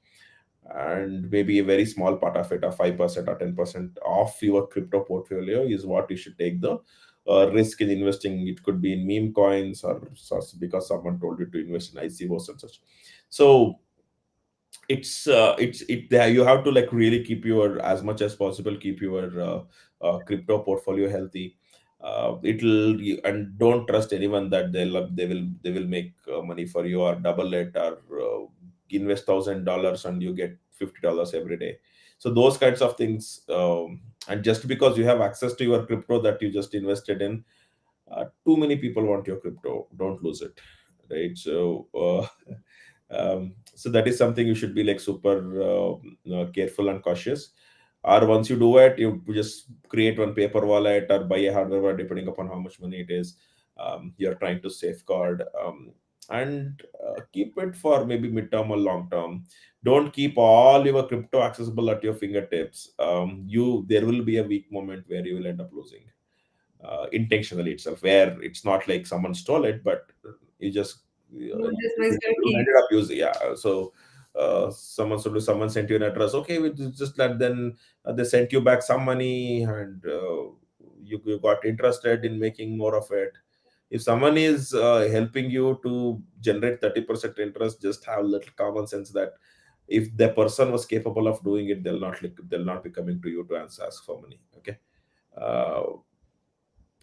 And maybe a very small part of it, or 5% or 10% of your crypto portfolio, is what you should take the risk in investing. It could be in meme coins or because someone told you to invest in ICOs and such. So you have to like really keep your, as much as possible, keep your crypto portfolio healthy. And don't trust anyone that they will make money for you or double it, or invest $1,000 and you get $50 every day. So those kinds of things, and just because you have access to your crypto that you just invested in, too many people want your crypto. Don't lose it, right? So so that is something you should be like super careful and cautious. Or once you do it, you just create one paper wallet or buy a hardware wallet, depending upon how much money it is you're trying to safeguard, and keep it for maybe midterm or long term. Don't keep all your crypto accessible at your fingertips. There will be a weak moment where you will end up losing intentionally itself, where it's not like someone stole it, but you just This was your you key. ended up using, yeah. So someone sent you an address, okay, we just let, then they sent you back some money, and you got interested in making more of it. If someone is helping you to generate 30% interest, just have little common sense that if the person was capable of doing it, they'll not be coming to you to ask for money. Okay. uh,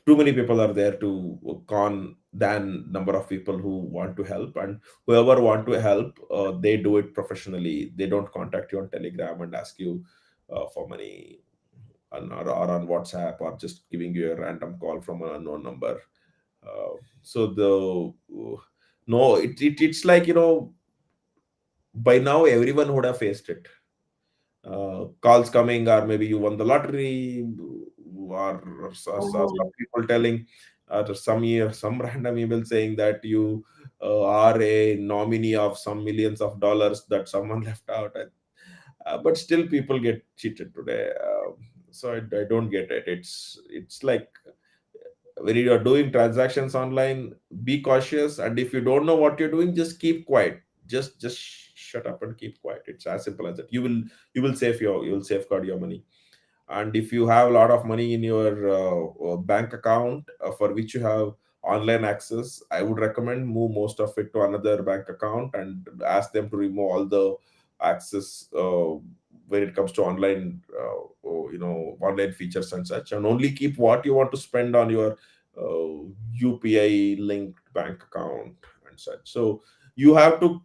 Too many people are there to con than number of people who want to help, and whoever want to help, they do it professionally. They don't contact you on Telegram and ask you for money. or on WhatsApp, or just giving you a random call from an unknown number. So the no, it's like, by now everyone would have faced it. Calls coming, or maybe you won the lottery, or some Oh, people telling, some random email saying that you are a nominee of some millions of dollars that someone left out. But still people get cheated today. So I don't get it. It's like, when you are doing transactions online, be cautious, and if you don't know what you're doing, just keep quiet. Just shut up and keep quiet. It's as simple as that. You will safeguard your money. And if you have a lot of money in your bank account, for which you have online access, I would recommend move most of it to another bank account and ask them to remove all the access when it comes to online, online features and such, and only keep what you want to spend on your UPI linked bank account and such. So you have to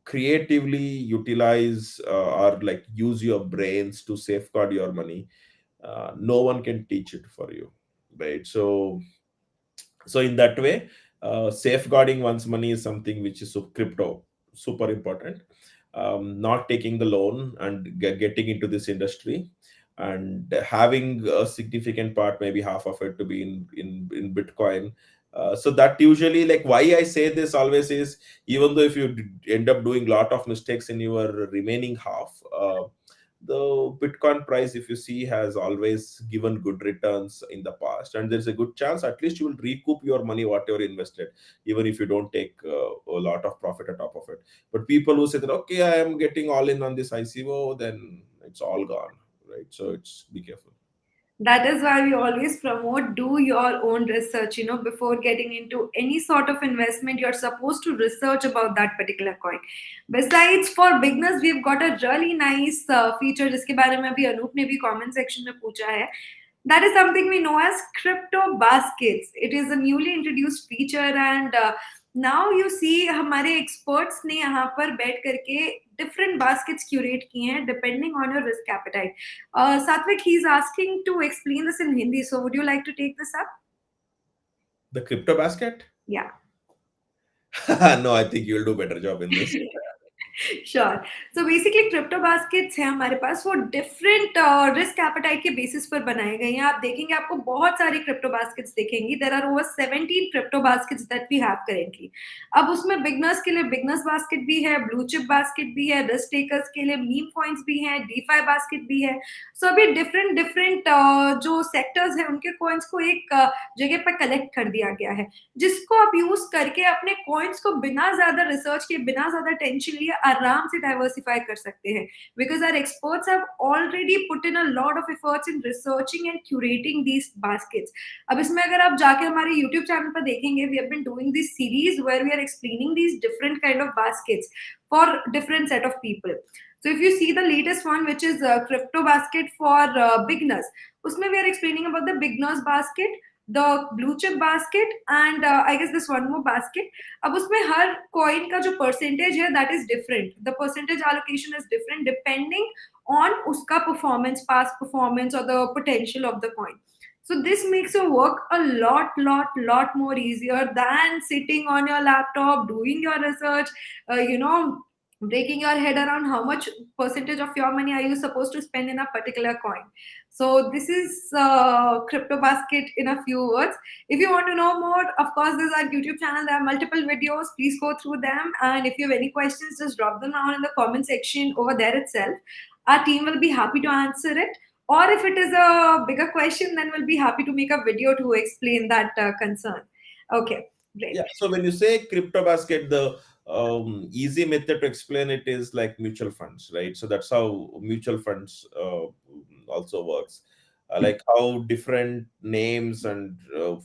creatively utilize, or like use your brains to safeguard your money. No one can teach it for you, right? So in that way, safeguarding one's money is something which is crypto super important. Not taking the loan and getting into this industry, and having a significant part, maybe half of it, to be in Bitcoin. So that usually, like, why I say this always is, even though if you end up doing lot of mistakes in your remaining half, the Bitcoin price, if you see, has always given good returns in the past, and there's a good chance at least you will recoup your money whatever invested, even if you don't take a lot of profit on top of it. But people who say that, okay, I am getting all in on this ICO, then it's all gone, right? So it's, be careful. that is why we always promote do your own research. Before getting into any sort of investment, you're supposed to research about that particular coin. Besides, for beginners, we've got a really nice feature जिसके बारे में अभी अनूप ने भी comment section में पूछा है. That is something we know as crypto baskets. It is a newly introduced feature, and now you see हमारे experts ने यहाँ पर बैठ करके different baskets curate किए हैं depending on your risk appetite. Satvik, he's asking to explain this in Hindi. So would you like to take this up? The crypto basket. Yeah. No, I think you'll do better job in this. Sure so basically crypto baskets हैं हमारे पास वो different risk appetite के basis पर बनाए गए हैं आप देखेंगे आपको बहुत सारी क्रिप्टो बास्केट्स दिखेंगी there are over 17 crypto baskets that we have currently अब उसमें बिगनर्स के लिए बिगनर्स बास्केट भी है ब्लू चिप बास्केट भी है रिस्क टेकर्स के लिए मीम कॉइन्स भी हैं डीफाई बास्केट भी है सो अभी डिफरेंट डिफरेंट जो सेक्टर्स हैं उनके कॉइन्स को एक जगह पर कलेक्ट कर दिया गया है जिसको आप यूज करके अपने कॉइन्स को बिना ज्यादा रिसर्च के बिना ज्यादा टेंशन लिए आराम से डाइवर्सिफाई कर सकते हैं because our experts have already put in a lot of efforts in researching and curating these baskets अब इसमें अगर आप जाके हमारे यूट्यूब चैनल पर देखेंगे we have been doing this series where we are explaining these different kind of baskets for different set of people so if you see the latest one which is crypto basket for beginners usme we are explaining about the beginners basket the blue chip basket and I guess this one more basket अब उसमें हर coin का जो percentage है that is different the percentage allocation is different depending on उसका performance past performance or the potential of the coin so this makes your work a lot more easier than sitting on your laptop doing your research breaking your head around how much percentage of your money are you supposed to spend in a particular coin so this is crypto basket in a few words if you want to know more of course there's our YouTube channel there are multiple videos please go through them and if you have any questions just drop them down in the comment section over there itself our team will be happy to answer it or if it is a bigger question then we'll be happy to make a video to explain that concern okay great Yeah. So when you say crypto basket, the easy method to explain it is like mutual funds, right? So that's how mutual funds also works. Like how different names and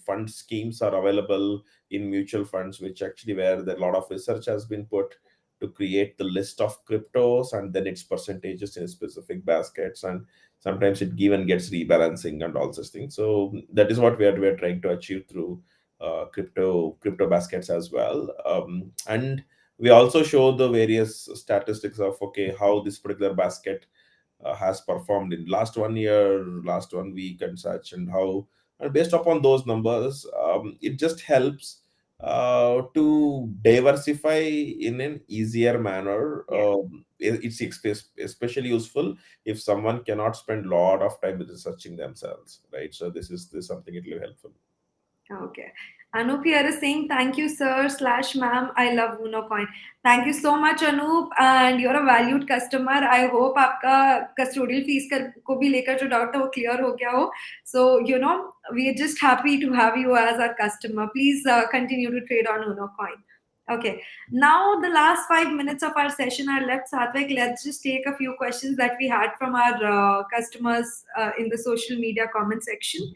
fund schemes are available in mutual funds, which actually where a lot of research has been put to create the list of cryptos and then its percentages in specific baskets, and sometimes it even gets rebalancing and all such things. So that is what we are trying to achieve through crypto baskets as well, and we also show the various statistics of okay how this particular basket has performed in last 1 year, last 1 week, and such, and how, and based upon those numbers, it just helps to diversify in an easier manner. Yeah. It's especially useful if someone cannot spend a lot of time researching themselves, right? So this is something it will helpful. Okay. Anup here is saying thank you, sir slash ma'am. I love Unocoin. Thank you so much, Anup, and you're a valued customer. I hope आपका custodial fees को भी लेकर जो doubt है वो clear हो गया हो. So we are just happy to have you as our customer. Please continue to trade on Unocoin. Okay. Now the last 5 minutes of our session are left, Sathvik. Let's just take a few questions that we had from our customers in the social media comment section.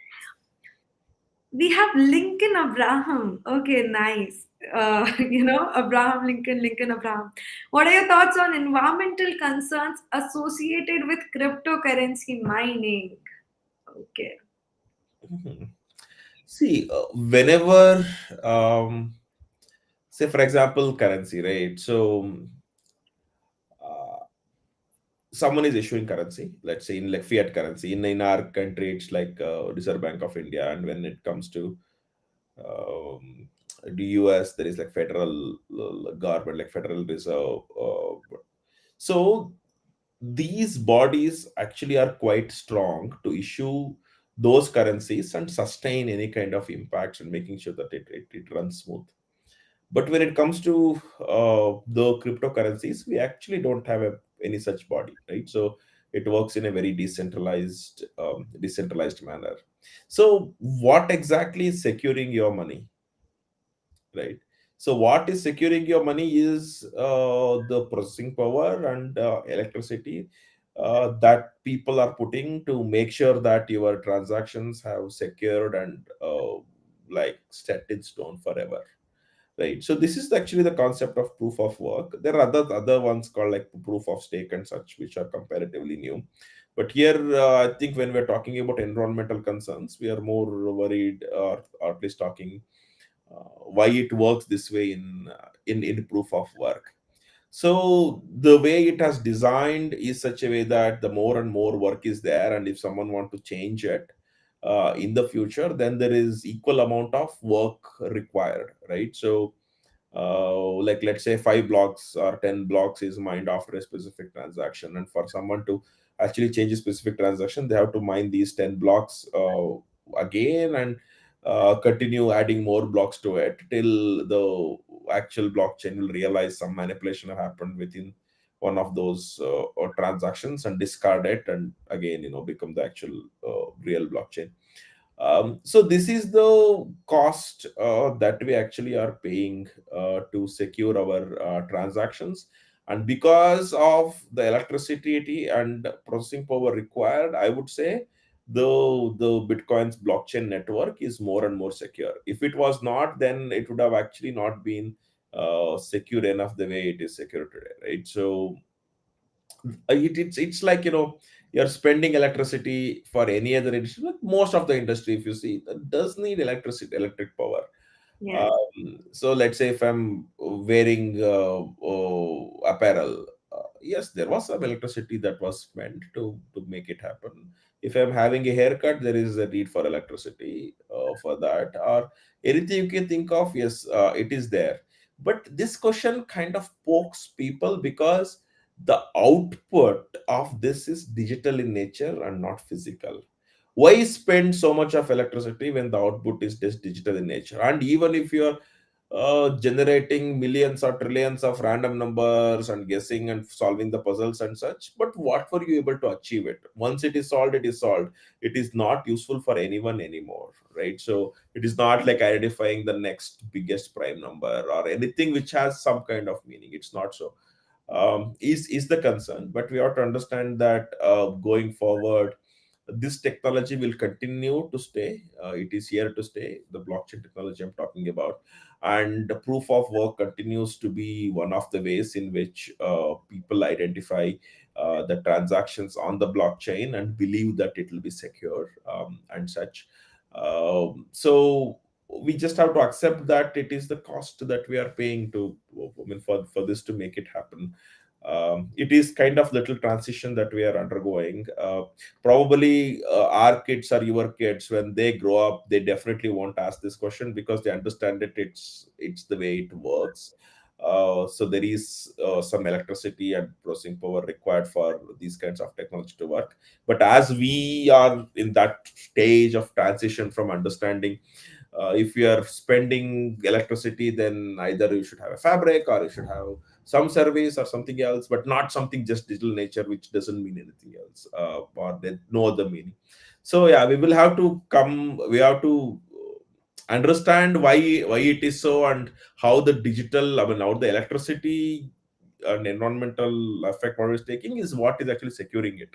We have Lincoln Abraham. Okay, nice. Abraham Lincoln, Lincoln Abraham. What are your thoughts on environmental concerns associated with cryptocurrency mining? Okay. Mhm. See, whenever, say for example, currency, right? So uh, someone is issuing currency, let's say in like fiat currency. In our country, it's like Reserve Bank of India, and when it comes to um, the US, there is like federal government, like Federal Reserve. So these bodies actually are quite strong to issue those currencies and sustain any kind of impacts and making sure that it runs smooth. But when it comes to the cryptocurrencies, we actually don't have any such body, right? So it works in a very decentralized manner. So what exactly is securing your money, right? So what is securing your money is the processing power and electricity that people are putting to make sure that your transactions have secured and like set in stone forever, right? So this is actually the concept of proof of work. There are other ones called like proof of stake and such, which are comparatively new. But here, I think when we're talking about environmental concerns, we are more worried, or at least talking why it works this way in proof of work. So the way it has designed is such a way that the more and more work is there, and if someone want to change it in the future, then there is equal amount of work required, right? So like let's say 5 blocks or 10 blocks is mined after a specific transaction, and for someone to actually change a specific transaction, they have to mine these 10 blocks again, and continue adding more blocks to it till the actual blockchain will realize some manipulation have happened within one of those or transactions and discard it, and again become the actual real blockchain. So this is the cost that we actually are paying to secure our transactions. And because of the electricity and processing power required, I would say the Bitcoin's blockchain network is more and more secure. If it was not, then it would have actually not been secure enough the way it is secure today, right? So it's like you're spending electricity for any other industry. Like most of the industry, if you see, that does need electric power. Yes. So let's say if I'm wearing apparel, yes, there was some electricity that was spent to make it happen. If I'm having a haircut, there is a need for electricity for that, or anything you can think of. Yes, it is there. But this question kind of pokes people because the output of this is digital in nature and not physical. Why spend so much of electricity when the output is just digital in nature? And even if you're generating millions or trillions of random numbers and guessing and solving the puzzles and such, but what were you able to achieve it? Once it is solved, it is solved. It is not useful for anyone anymore, right? So it is not like identifying the next biggest prime number or anything which has some kind of meaning. It's not so. Is the concern, but we have to understand that going forward, this technology will continue to stay. It is here to stay. The blockchain technology I'm talking about, and the proof of work continues to be one of the ways in which people identify the transactions on the blockchain and believe that it will be secure and such. So we just have to accept that it is the cost that we are paying to, I mean, for this to make it happen. It is kind of little transition that we are undergoing. Probably our kids or your kids, when they grow up, they definitely won't ask this question because they understand it. It's the way it works. So there is some electricity and processing power required for these kinds of technology to work. But as we are in that stage of transition from understanding, if you are spending electricity, then either you should have a fabric or you should have some service or something else, but not something just digital nature, which doesn't mean anything else, or there's no other meaning. So yeah, we have to understand why it is so, and how the digital, I mean, how the electricity and environmental effect what it's taking is what is actually securing it,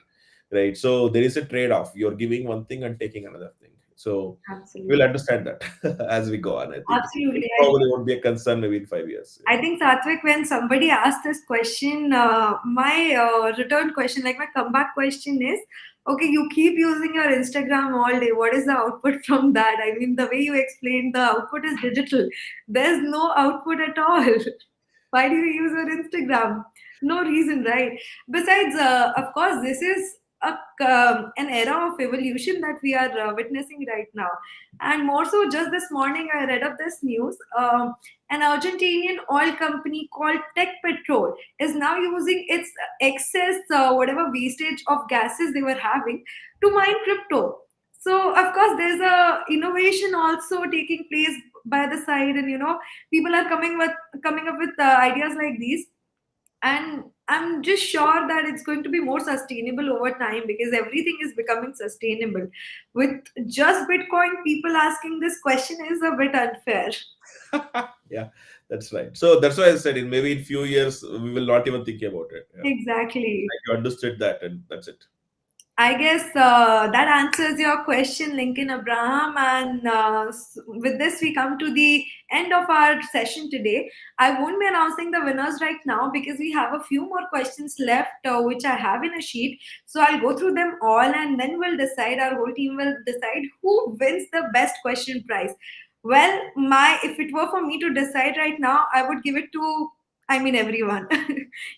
right? So there is a trade-off. You're giving one thing and taking another thing. So we'll Absolutely. understand that as we go on. I think it Absolutely. probably won't be a concern maybe in 5 years. I think Satvik, when somebody asked this question, my return question, like my comeback question is, okay, you keep using your Instagram all day. What is the output from that? I mean, the way you explained, the output is digital. There's no output at all. Why do you use your Instagram? No reason, right? Besides, of course, this is an era of evolution that we are witnessing right now. And more so, just this morning, I read up this news. An Argentinian oil company called Tech Petrol is now using its excess, whatever wastage of gases they were having, to mine crypto. So, of course, there's a innovation also taking place by the side, and people are coming up with ideas like these, and I'm just sure that it's going to be more sustainable over time because everything is becoming sustainable. With just Bitcoin, people asking this question is a bit unfair. Yeah, that's right. So that's why I said in maybe in few years we will not even think about it. Yeah. Exactly. Like you understood that, and that's it. I guess that answers your question, Lincoln Abraham. And with this, we come to the end of our session today. I won't be announcing the winners right now because we have a few more questions left, which I have in a sheet. So I'll go through them all and then we'll decide, our whole team will decide who wins the best question prize. Well, if it were for me to decide right now, I would give it to, I mean, everyone.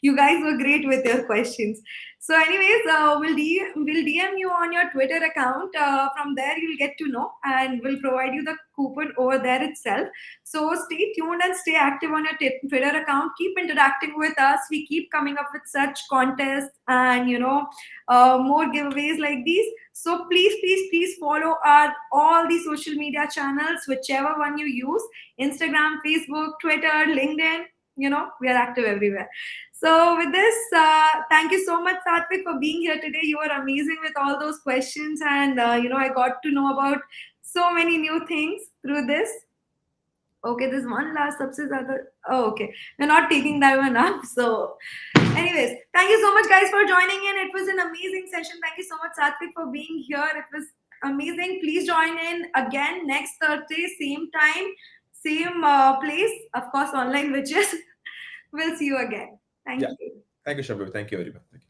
You guys were great with your questions. So, anyways, we'll DM you on your Twitter account. From there, you'll get to know, and we'll provide you the coupon over there itself. So, stay tuned and stay active on your Twitter account. Keep interacting with us. We keep coming up with such contests and more giveaways like these. So, please follow our all the social media channels, whichever one you use: Instagram, Facebook, Twitter, LinkedIn. We are active everywhere. So with this, thank you so much, Sathvik, for being here today. You were amazing with all those questions, and I got to know about so many new things through this. Okay, there's one last subsidy. Oh, okay, we're not taking that one up. So, anyways, thank you so much, guys, for joining in. It was an amazing session. Thank you so much, Sathvik, for being here. It was amazing. Please join in again next Thursday, same time, same place. Of course, online witches. We'll see you again. Thank Yeah. you. Thank you, Shabir. Thank you very much. Thank you.